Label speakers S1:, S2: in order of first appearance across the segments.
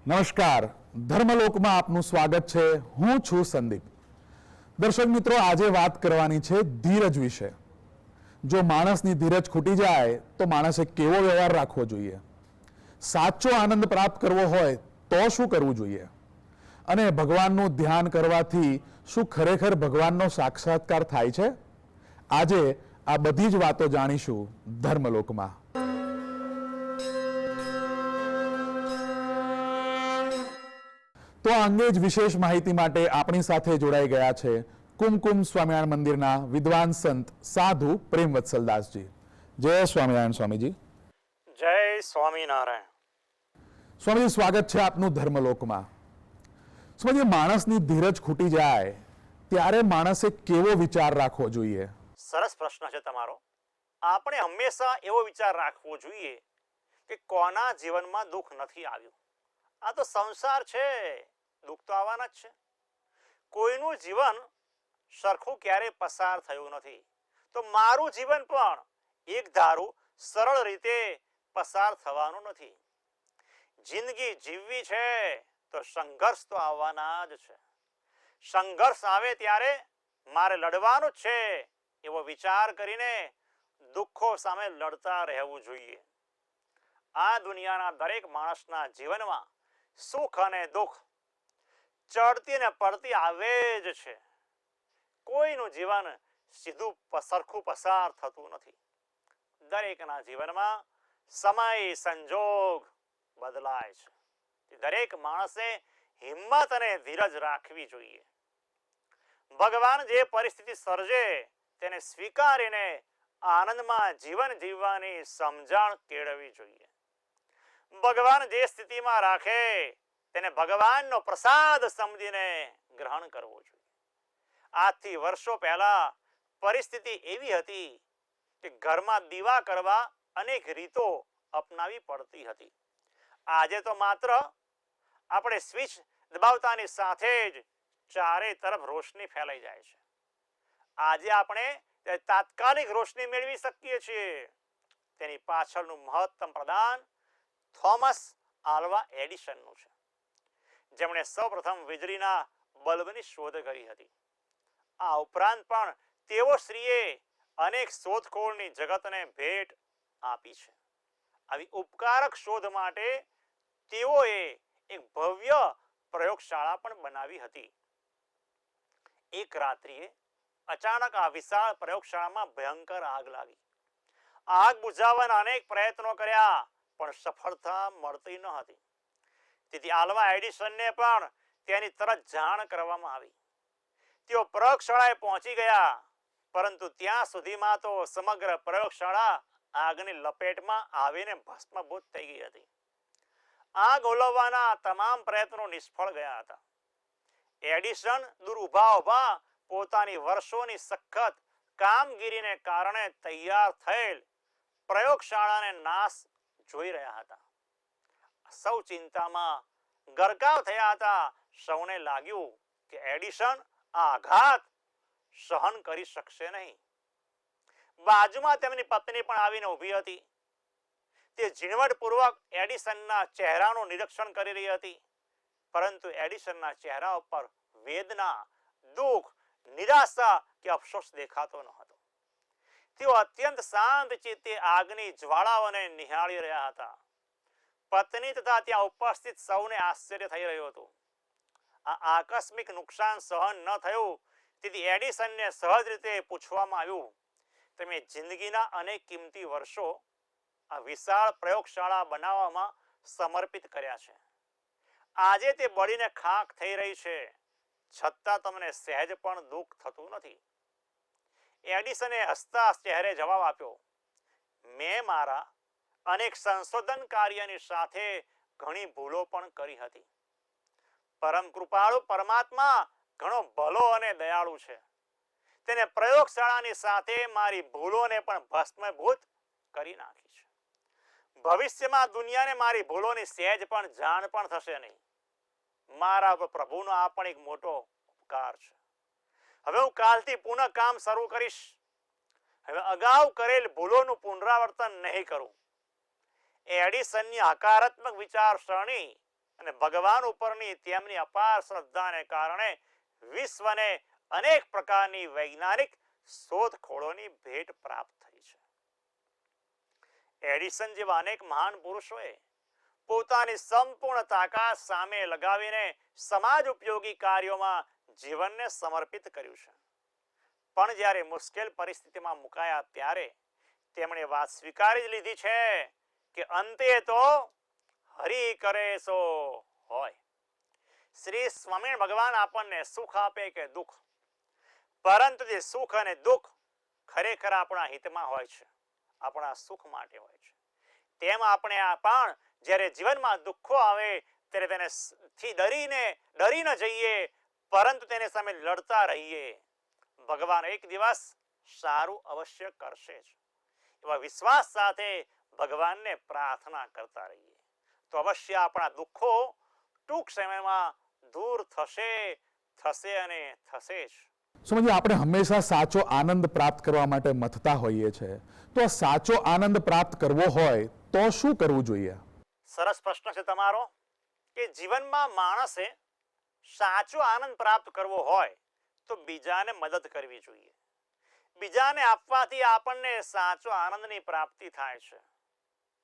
S1: નમસ્કાર, ધર્મલોકમાં આપનું સ્વાગત છે. હું છું સંદીપ. દર્શક મિત્રો, આજે વાત કરવાની છે ધીરજ વિશે. જો માણસની ધીરજ ખૂટી જાય તો માણસે કેવો વ્યવહાર રાખવો જોઈએ, સાચો આનંદ પ્રાપ્ત કરવો હોય તો શું કરવું જોઈએ, અને ભગવાનનું ધ્યાન કરવાથી શું ખરેખર ભગવાનનો સાક્ષાત્કાર થાય છે? આજે આ બધી જ વાતો જાણીશું ધર્મલોકમાં. તો આ અંગે જ વિશેષ માહિતી માટે આપણી સાથે જોડાઈ ગયા છે કુમકુમ સ્વામિનારાયણ મંદિરના વિદ્વાન સંત સાધુ પ્રેમવત્સલદાસજી. જય સ્વામિનારાયણ સ્વામીજી.
S2: જય સ્વામિનારાયણ.
S1: સ્વામીજી, સ્વાગત છે આપનું ધર્મલોકમાં. સ્વામીજી, માણસની ધીરજ ખૂટી જાય ત્યારે માણસે કેવો વિચાર રાખવો જોઈએ?
S2: સરસ પ્રશ્ન છે તમારો. આપણે હંમેશા એવો વિચાર રાખવો જોઈએ કે કોના જીવનમાં દુઃખ નથી આવ્યું. આ તો સંસાર છે, દુઃખ તો આવવાના જ છે. કોઈનું જીવન સરખું ક્યારે પસાર થયું નથી, તો મારું જીવન પણ એક ધારું સરળ રીતે પસાર થવાનું નથી. જિંદગી જીવવી છે તો સંઘર્ષ તો આવવાના જ છે. સંઘર્ષ આવે ત્યારે મારે લડવાનું જ છે એવો વિચાર કરીને દુઃખો સામે લડતા રહેવું જોઈએ. આ દુનિયાના દરેક માણસના જીવનમાં સુખ અને દુઃખ ચડતી ને પડતી આવે જ છે. કોઈનું જીવન સીધું સરખું પસાર થતું નથી. દરેકના જીવનમાં સમય સંજોગ બદલાય છે. દરેક માણસે હિંમત અને ધીરજ રાખવી જોઈએ. ભગવાન જે પરિસ્થિતિ સર્જે તેને સ્વીકારીને આનંદમાં જીવન જીવવાની સમજણ કેળવવી જોઈએ. ભગવાન જે સ્થિતિમાં રાખે તેને ભગવાનનો પ્રસાદ સમજીને ગ્રહણ કરવો જોઈએ. આજથી વર્ષો પહેલા પરિસ્થિતિ એવી હતી કે ઘરમાં દીવા કરવા અનેક રીતો અપનાવી પડતી હતી. આજે તો માત્ર આપણે સ્વિચ દબાવતાની સાથે જ ચારે તરફ રોશની ફેલાઈ જાય છે. આજે આપણે તાત્કાલિક રોશની મેળવી શકીએ છીએ. તેની પાછળનું મહત્તમ પ્રદાન થોમસ આલ્વા એડિસનનું છે, જેમણે સૌપ્રથમ વીજળીના બલ્બની શોધ કરી હતી. આ ઉપરાંત પણ તેઓ શ્રીએ અનેક શોધખોળની જગતને ભેટ આપી છે. આવી ઉપકારક શોધ માટે તેઓએ એક ભવ્ય પ્રયોગશાળા પણ બનાવી હતી. એક રાત્રિએ અચાનક આ વિશાળ પ્રયોગશાળામાં ભયંકર આગ લાગી. આગ બુઝાવવાના અનેક પ્રયત્નો કર્યા પણ સફળતા મળતી ન હતી. તેથી આલ્વા એડિસનને પણ તેની તરત જાણ કરવામાં આવી. તેઓ પ્રયોગશાળાએ પહોંચી ગયા, પરંતુ ત્યાં સુધીમાં તો સમગ્ર પ્રયોગશાળા આગની લપેટમાં આવીને ભસ્મભૂત થઈ ગઈ હતી. આગ ઓલવવાના તમામ પ્રયત્નો નિષ્ફળ ગયા હતા. એડિસન દૂર ઊભા પોતાની વર્ષોની સખત કામગીરીને કારણે તૈયાર થયેલ પ્રયોગશાળાને નાશ જોઈ રહ્યા હતા. સૌ ચિંતામાં ગરકાવ થયા હતા. સૌને લાગ્યું કે એડિસન આ આઘાત સહન કરી શકશે નહીં. બાજુમાં તેમની પત્ની પણ આવીને ઊભી હતી. તે ઝીણવટપૂર્વક એડિસનના ચહેરાનું નિરીક્ષણ કરી રહી હતી, પરંતુ એડિસનના ચહેરા ઉપર વેદના, દુઃખ, નિરાશા કે અફસોસ દેખાતો ન હતો. તેઓ અત્યંત શાંત ચિત્તે આગની જ્વાળાઓને નિહાળી રહ્યા હતા. પત્ની તથા ત્યાં ઉપસ્થિત સૌને આશ્ચર્ય થઈ રહ્યું હતું. આ આકસ્મિક નુકસાન સહન ન થયું, તેથી એડિસનને સહજ રીતે પૂછવામાં આવ્યું, તમે જિંદગીના અનેક કિંમતી વર્ષો આ વિશાળ પ્રયોગશાળા બનાવવામાં સમર્પિત કર્યા છે. આજે તે બળીને ખાખ થઈ રહી છે, છતાં તમને સહેજ પણ દુઃખ થતું નથી. એડિસને હસતા ચહેરે જવાબ આપ્યો, મેં મારા અનેક સંશોધન કાર્યની સાથે ઘણી ભૂલો પણ કરી હતી. પરમ કૃપાળુ પરમાત્મા ઘણો ભલો અને દયાળુ છે. તેને પ્રયોગશાળાની સાથે મારી ભૂલોને પણ ભસ્મભૂત કરી નાખી છે. ભવિષ્યમાં દુનિયાને મારી ભૂલોની સહેજ પણ જાણ પણ થશે નહીં. મારા પ્રભુનો આ પણ એક મોટો ઉપકાર છે. હવે હું કાલથી પુનઃ કામ શરૂ કરીશ. હવે અગાઉ કરેલ ભૂલોનું પુનરાવર્તન નહીં કરું. એડિસનની હકારાત્મક વિચારસરણી અને ભગવાન ઉપરની તેમની અપાર શ્રદ્ધાને કારણે વિશ્વને અનેક પ્રકારની વૈજ્ઞાનિક શોધખોળોની ભેટ પ્રાપ્ત થઈ છે. એડિસન જેવા અનેક મહાન પુરુષોએ પોતાની સંપૂર્ણ તાકાત સામે લગાવીને સમાજ ઉપયોગી કાર્યોમાં જીવનને સમર્પિત કર્યું છે. પણ જ્યારે મુશ્કેલ પરિસ્થિતિમાં મુકાયા ત્યારે તેમણે વાત સ્વીકારી જ લીધી છે કે અંતે તો હરિ કરે સો હોય. શ્રી સ્વામિનારાયણ ભગવાન આપણને સુખ આપે કે દુઃખ, પરંતુ જે સુખ અને દુઃખ ખરેખર આપણા હિતમાં હોય છે, આપણા સુખ માટે હોય છે. તેમ આપણે આ પણ જ્યારે જીવનમાં દુઃખો આવે ત્યારે તેને ડરી ન જઈએ, પરંતુ તેને સામે લડતા રહીએ. ભગવાન એક દિવસ સારું અવશ્ય કરશે જ એવા વિશ્વાસ સાથે ભગવાનને પ્રાર્થના કરતા રહીએ તો અવશ્ય આપણા દુઃખો ટૂંક સમયમાં દૂર થશે અને થશે જ.
S1: સુમનજી, આપણે હંમેશા સાચો આનંદ પ્રાપ્ત કરવા માટે મથતા હોઈએ છીએ, તો આ સાચો આનંદ પ્રાપ્ત કરવો હોય તો શું કરવું જોઈએ?
S2: સરસ પ્રશ્ન છે તમારો કે જીવનમાં માણસે સાચો આનંદ પ્રાપ્ત કરવો હોય તો બીજાને મદદ કરવી જોઈએ. બીજાને આપવાથી આપણને સાચો આનંદની પ્રાપ્તિ થાય છે.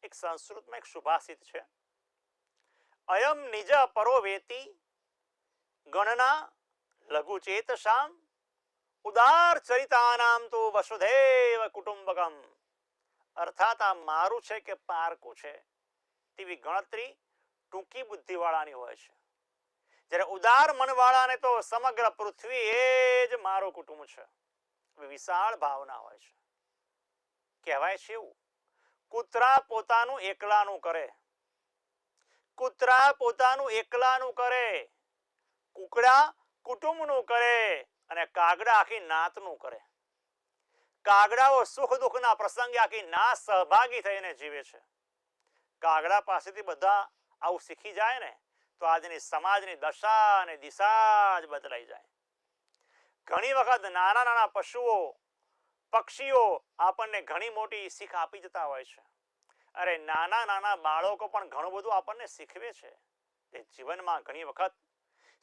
S2: એક સંસ્કૃતમાં એક સુભાષિત છે, અયમ નિજ પરો વેતી ગણના લઘુચેતસામ ઉદાર ચરિતાનામ તો વસુધૈવ કુટુંબકમ. અર્થાત આ મારું છે કે પારકું છે તેવી ગણતરી ટૂંકી બુદ્ધિવાળાની હોય છે, જ્યારે ઉદાર મનવાળાને તો સમગ્ર પૃથ્વી એ જ મારું કુટુંબ છે, વિશાળ ભાવના હોય છે. કહેવાય છે એવું, કૂતરા પોતાનું એકલાનું કરે, કૂતરા પોતાનું એકલાનું કરે, કુકડા કુટુંબનું કરે અને કાગડા આખી નાતનું કરે. કાગડાઓ સુખ દુઃખના પ્રસંગે આખી નાત સહભાગી થઈને જીવે છે. કાગડા પાસેથી બધા આવું શીખી જાય ને તો આજની સમાજની દશા અને દિશા જ બદલાઈ જાય. ઘણી વખત નાના નાના પશુઓ પક્ષીઓ આપણને ઘણી મોટી શીખ આપી જતા હોય છે. અરે નાના નાના બાળકો પણ ઘણું બધું આપણને શીખવે છે. તે જીવનમાં ઘણી વખત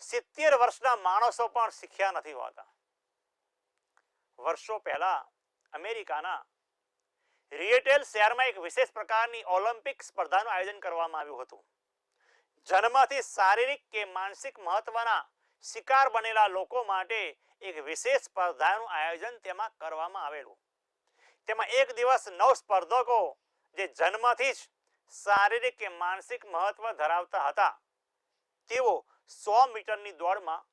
S2: 70 વર્ષના માણસો પણ શીખ્યા નથી હોતા. વર્ષો પહેલા અમેરિકાના રિયેટેલ શહેરમાં એક વિશેષ પ્રકારની ઓલિમ્પિક સ્પર્ધાનું આયોજન કરવામાં આવ્યું હતું. જન્મથી શારીરિક કે માનસિક મહત્વના શિકાર બનેલા લોકો માટે એક વિશેષ સ્પર્ધાનું આયોજન તેમાં કરવામાં આવેલું. તેમાં એક દિવસ 9 સ્પર્ધકો જે જન્મથી જ શારીરિક કે માનસિક મહત્વ ધરાવતા હતા તેઓ 100 મીટરની દોડમાં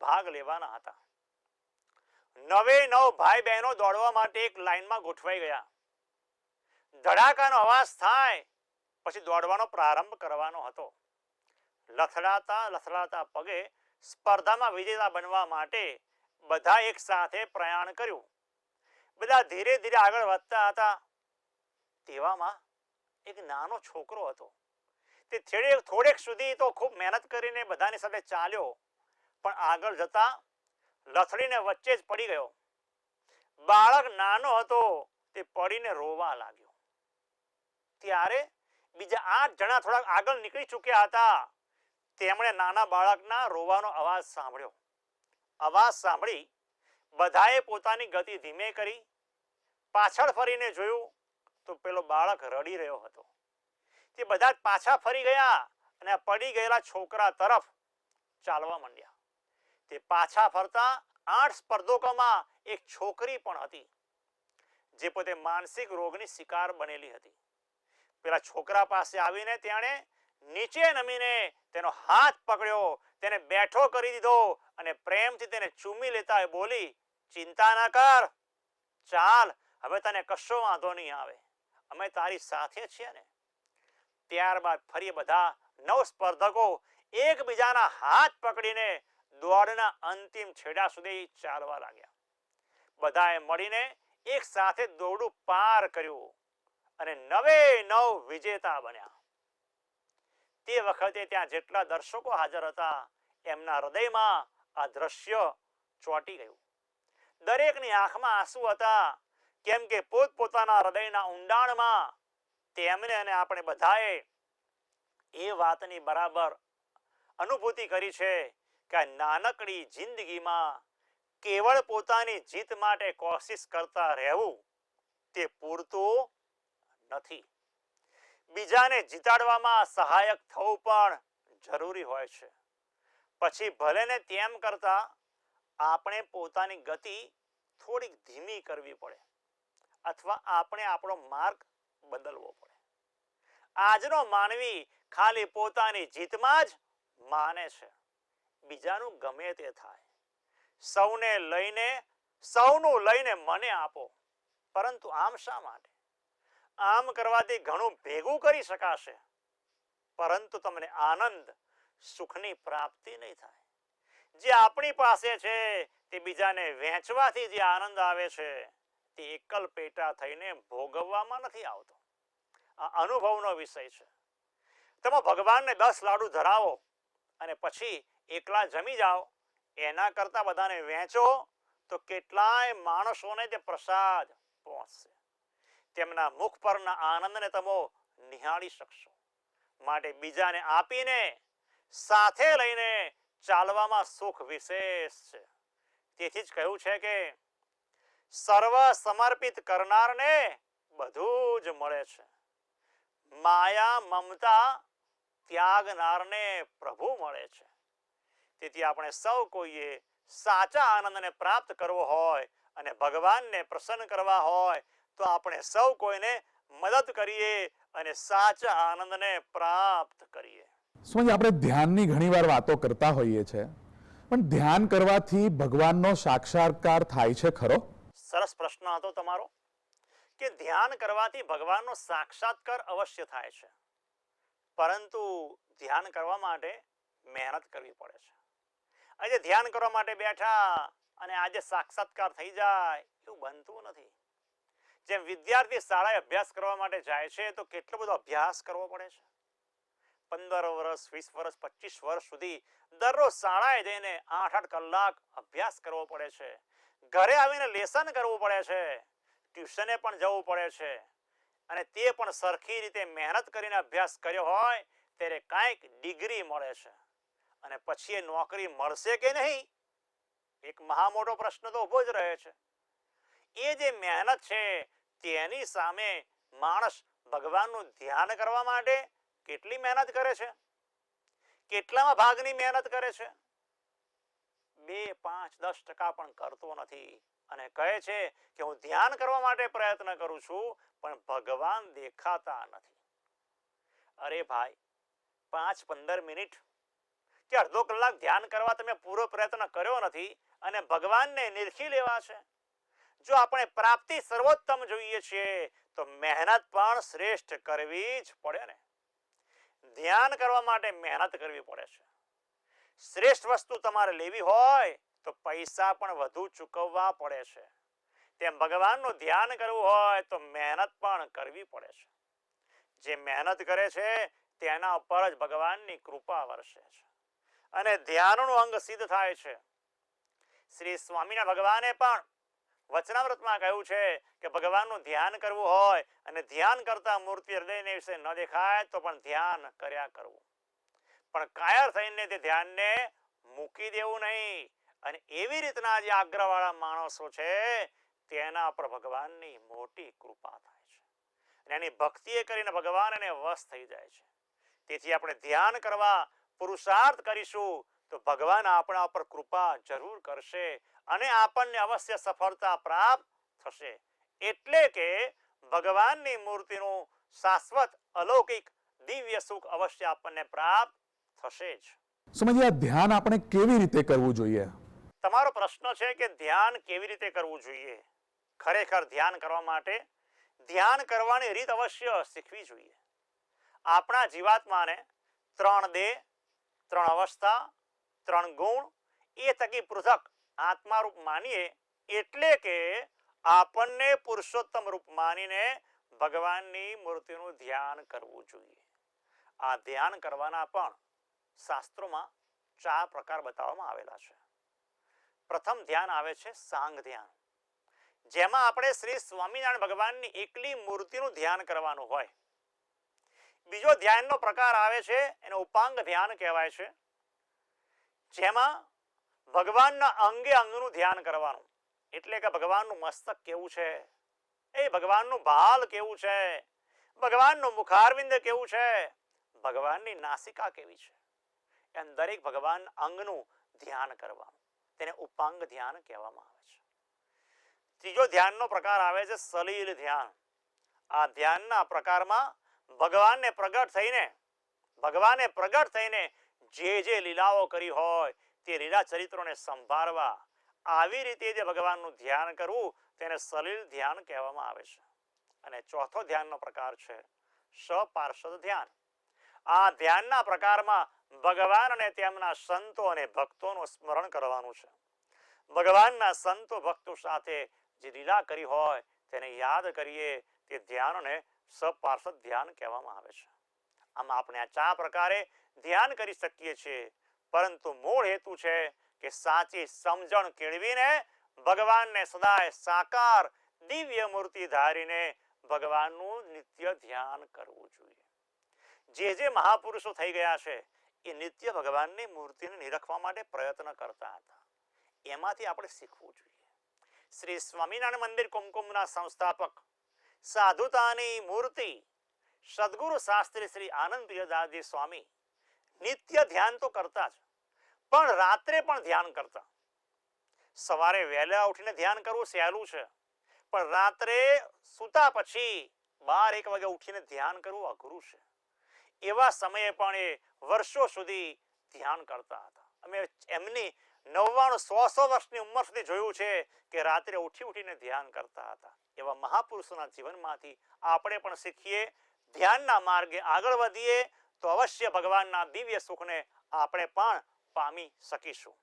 S2: ભાગ લેવાના હતા. 9 ભાઈ બહેનો દોડવા માટે એક લાઈનમાં ગોઠવાઈ ગયા. ધડાકાનો અવાજ થાય પછી દોડવાનો પ્રારંભ કરવાનો હતો. લથડાતા પગે સ્પર્ધામાં વિજેતા બનવા માટે બધા એક સાથે પ્રયાણ કર્યું. બધા ધીરે ધીરે આગળ વધતા હતા. તેવામાં એક નાનો છોકરો હતો. તે થોડેક સુધી તો ખૂબ મહેનત કરીને બધાની સાથે ચાલ્યો, પણ આગળ જતા લથડીને વચ્ચે જ પડી ગયો. બાળક નાનો હતો, તે પડીને રોવા લાગ્યો. ત્યારે બીજા 8 જણા થોડા આગળ નીકળી ચૂક્યા હતા. તેમણે નાના બાળકના રોવાનો અવાજ સાંભળ્યો. અવાજ સાંભળી બધાએ પોતાની ગતિ ધીમે કરી. પાછળ ફરીને જોયું તો પેલો બાળક રડી રહ્યો હતો. તે બધા પાછા ફરી ગયા અને પડી ગયેલા છોકરા તરફ ચાલવા માંડ્યા. તે પાછા ફરતા 8 સ્પર્ધકોમાં એક છોકરી પણ હતી જે પોતે માનસિક રોગની શિકાર બનેલી હતી. પેલા છોકરા પાસે આવીને તેણે નીચે નમીને તેનો હાથ પકડ્યો, તેને બેઠો કરી દીધો અને પ્રેમથી તેને ચૂમી લેતા બોલી, ચિંતા ના કર, ચાલ, હવે તને કશો વાંધો નહીં આવે, અમે તારી સાથે છીએ ને. ત્યારબાદ ફરી બધા 9 સ્પર્ધકો એકબીજાના હાથ પકડીને દોડના અંતિમ છેડા સુધી ચાલવા લાગ્યા. બધાએ મળીને એક સાથે દોરડું પાર કર્યું અને 9 વિજેતા બન્યા. તે વખતે ત્યાં જેટલા દર્શકો હાજર હતા એમના હૃદયમાં આ દ્રશ્ય ચોંટી ગયું. દરેકની આંખમાં આંસુ હતા, કેમ કે પોતપોતાના હૃદયના ઊંડાણમાં તેમને અને આપણે બધાએ એ વાતની બરાબર અનુભૂતિ કરી છે કે આ નાનકડી જિંદગીમાં કેવળ પોતાની જીત માટે કોશિશ કરતા રહેવું તે પૂરતું નથી. બીજાને જીતાડવામાં સહાયક થવું પણ જરૂરી હોય છે. પછી ભલે ને તેમ કરતા આપણે પોતાની ગતિ થોડીક ધીમી કરવી પડે અથવા આપણે આપણો માર્ગ બદલવો પડે. આજનો માનવી ખાલી પોતાની જીતમાં જ માને છે. બીજાનું ગમે તે થાય, સૌનું લઈને મને આપો. પરંતુ આમ શા માટે? આમ કરવાથી ઘણું ભેગું કરી શકાશે, પરંતુ તમને આનંદ, સુખની પ્રાપ્તિ નહીં થાય. જે આપણી પાસે છે તે બીજાને વહેંચવાથી જે આનંદ આવે છે તે એકલ પેટા થઈને ભોગવવામાં નથી આવતો. આ અનુભવનો વિષય છે. તમે ભગવાનને 10 લાડુ ધરાવો અને પછી એકલા જમી જાઓ, એના કરતા બધાને વહેંચો તો કેટલાય માણસોને તે પ્રસાદ પહોંચશે. તેમના મુખ પરના આનંદને તમે નિહાળી શકશો. માટે બીજાને આપીને સાથે લઈને ચાલવામાં સુખ વિશેષ છે. તેથી જ કહ્યું છે કે સર્વ સમર્પિત કરનારને બધું જ મળે છે. માયા મમતા ત્યાગનારને પ્રભુ મળે છે. તેથી આપણે સૌ કોઈએ સાચા આનંદને પ્રાપ્ત કરવો હોય અને ભગવાનને પ્રસન્ન કરવા હોય તો આપણે સૌ કોઈને મદદ કરીએ અને સાચા આનંદને પ્રાપ્ત કરીએ.
S1: સ્વામી, આપણે ધ્યાનની ઘણીવાર વાતો કરતા હોઈએ છીએ, પણ ધ્યાન કરવાથી ભગવાનનો સાક્ષાત્કાર થાય છે ખરો?
S2: સરસ પ્રશ્ન હતો તમારો કે ધ્યાન કરવાથી ભગવાનનો સાક્ષાત્કાર અવશ્ય થાય છે, પરંતુ ધ્યાન કરવા માટે મહેનત કરવી પડે છે. આજે ધ્યાન કરવા માટે બેઠા અને આજે સાક્ષાત્કાર થઈ જાય એવું બનતું નથી. જેમ વિદ્યાર્થી શાળાએ અભ્યાસ કરવા માટે જાય છે તો કેટલો બધો અભ્યાસ કરવો પડે છે. 15 વર્ષ, 20 વર્ષ, 25 વર્ષ સુધી દરરોજ શાળાએ જઈને 8-8 કલાક અભ્યાસ કરવો પડે છે. ઘરે આવીને લેસન કરવું પડે છે, ટ્યુશને પણ જવું પડે છે. અને તે પણ સરખી રીતે મહેનત કરીને અભ્યાસ કર્યો હોય ત્યારે કાંઈક ડિગ્રી મળે છે. અને પછી એ નોકરી મળશે કે નહીં, એક મહા મોટો પ્રશ્ન તો ઊભો જ રહે છે. એ જે મહેનત છે તેની સામે માણસ ભગવાનનું ધ્યાન કરવા માટે કેટલી મહેનત કરે છે? કેટલામાં ભાગની મહેનત કરે છે? 2, 5, 10% પણ કરતો નથી અને કહે છે કે હું ધ્યાન કરવા માટે પ્રયત્ન કરું છું પણ ભગવાન દેખાતા નથી. અરે ભાઈ, 5-15 મિનિટ કે અડધો કલાક ધ્યાન કરવા તમે પૂરો પ્રયત્ન કર્યો નથી અને ભગવાનને નિરખી લેવા છે. જો આપણે પ્રાપ્તિ સર્વોત્તમ જોઈએ છીએ તો મહેનત પણ શ્રેષ્ઠ કરવી જ પડે ને. ધ્યાન કરવા માટે મહેનત કરવી પડે છે. શ્રેષ્ઠ વસ્તુ તમારે લેવી હોય તો પૈસા પણ વધુ ચૂકવવા પડે છે. તેમ ભગવાનનું ધ્યાન કરવું હોય તો મહેનત પણ કરવી પડે છે. જે મહેનત કરે છે તેના ઉપર જ ભગવાનની કૃપા વરસે છે અને ધ્યાનનું અંગ સિદ્ધ થાય છે. શ્રી સ્વામિનારાયણ ભગવાને પણ વચનામૃતમાં કહ્યું છે કે ભગવાનનું ધ્યાન કરવું હોય અને ધ્યાન કરતા મૂર્તિ હૃદયને વિશે ન દેખાય તો પણ ધ્યાન કર્યા કરવું. પણ કાયર થઈને તે ધ્યાનને મૂકી દેવું નહીં. અને એવી રીતના જે આગ્રહવાળા માણસો છે તેના પર ભગવાનની મોટી કૃપા થાય છે અને એની ભક્તિ કરીને ભગવાન એને વશ થઈ જાય છે. તેથી આપણે ધ્યાન કરવા પુરુષાર્થ કરીશું તો ભગવાન આપણા પર કૃપા જરૂર કરશે અને આપણને અવશ્ય સફળતા પ્રાપ્ત થશે. એટલે કે ભગવાનની મૂર્તિનું શાશ્વત અલૌકિક દિવ્ય સુખ અવશ્ય આપણને પ્રાપ્ત થશે જ.
S1: સ્વામીજી, આ ધ્યાન આપણે કેવી રીતે કરવું જોઈએ?
S2: તમારો પ્રશ્ન છે કે ધ્યાન કેવી રીતે કરવું જોઈએ. ખરેખર ધ્યાન કરવા માટે ધ્યાન કરવાની રીત અવશ્ય શીખવી જોઈએ. આપણા જીવાત્માને 3 દેહ, 3 અવસ્થા, 3 ગુણ એ થકી પૃથક આત્મા રૂપ માનીએ એટલે કે આપણને પુરુષોત્તમ રૂપ માનીને ભગવાનની મૂર્તિનું ધ્યાન કરવું જોઈએ. આ ધ્યાન કરવાના પણ શાસ્ત્રોમાં 4 પ્રકાર બતાવવામાં આવેલા છે. પ્રથમ ધ્યાન આવે છે સાંગ ધ્યાન, જેમાં આપણે શ્રી સ્વામિનારાયણ ભગવાનની એકલી મૂર્તિનું ધ્યાન કરવાનું હોય. બીજો ધ્યાનનો પ્રકાર આવે છે એને ઉપાંગ ધ્યાન કહેવાય છે, જેમાં ભગવાનના અંગે અંગનું ધ્યાન કરવાનું. એટલે કે ભગવાનનું મસ્તક કેવું છે, એ ભગવાનનું ભાલ કેવું છે, ભગવાનનું મુખારવિંદ કેવું છે, ભગવાનની નાસિકા કેવી છે, એમ દરેક ભગવાન અંગનું ધ્યાન કરવાનું. તેને ઉપાંગ ધ્યાન કહેવામાં આવે છે. ત્રીજો ધ્યાનનો પ્રકાર આવે છે સલીલ ધ્યાન. આ ધ્યાનના પ્રકારમાં ભગવાને પ્રગટ થઈને જે લીલાઓ કરી હોય તે લીલા ચરિત્રોને સંભાળવા, આવી રીતે જે ભગવાનનું ધ્યાન કરવું તેને સલીલ ધ્યાન કહેવામાં આવે છે. અને ચોથો ધ્યાનનો પ્રકાર છે સપાર્ષદ ધ્યાન. આ ધ્યાનના પ્રકારમાં ભગવાન અને તેમના સંતો અને ભક્તોનું સ્મરણ કરવાનું છે. ભગવાનના સંતો ભક્તો સાથે જે લીલા કરી હોય તેને યાદ કરીએ તે ધ્યાનને સપાર્ષદ ધ્યાન કહેવામાં આવે છે. આમાં આપણે આ 4 પ્રકારે ધ્યાન કરી શકીએ છીએ, પરંતુ મૂળ હેતુ છે કે સાચી સમજણ કેળવીને ભગવાનને સદાય સાકાર દિવ્ય મૂર્તિ ધારીને ભગવાનનું નિત્ય ધ્યાન કરવું જોઈએ. જે મહાપુરુષો થઈ ગયા છે એ નિત્ય ભગવાનની મૂર્તિને નિરખવા માટે પ્રયત્ન કરતા હતા. એમાંથી આપણે શીખવું જોઈએ. શ્રી સ્વામિનારાયણ મંદિર કુમકુમના સંસ્થાપક સાધુતાની મૂર્તિ સદગુરુ શાસ્ત્રી શ્રી આનંદ પ્રિયદાસજી સ્વામી નિત્ય ધ્યાન તો કરતા જ, પણ રાત્રે પણ ધ્યાન કરતા. સવારે વહેલા ઉઠીને ધ્યાન કરવું સહેલું છે, પણ રાત્રે સૂતા પછી 12-1 વાગે ઉઠીને ધ્યાન કરવું અઘરું છે. એવા સમયે પણ એ વર્ષો સુધી ધ્યાન કરતા હતા. અમે એમની 99-100 વર્ષની ઉંમર સુધી જોયું છે કે રાત્રે ઉઠીને ધ્યાન કરતા હતા. એવા મહાપુરુષોના જીવનમાંથી આપણે પણ શીખીએ, ધ્યાનના માર્ગે આગળ વધીએ તો અવશ્ય ભગવાનના દિવ્ય સુખને આપણે પણ પામી શકીશું.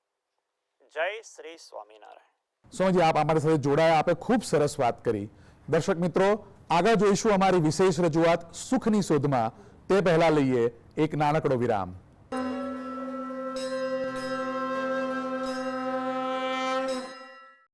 S2: જય શ્રી સ્વામિનારાયણ.
S1: સ્વામીજી, આપ અમારી સાથે જોડાયા, આપે ખૂબ સરસ વાત કરી. દર્શક મિત્રો, આગળ જોઈશું અમારી વિશેષ રજૂઆત સુખની શોધમાં. તે પહેલા લઈએ એક નાનકડો વિરામ.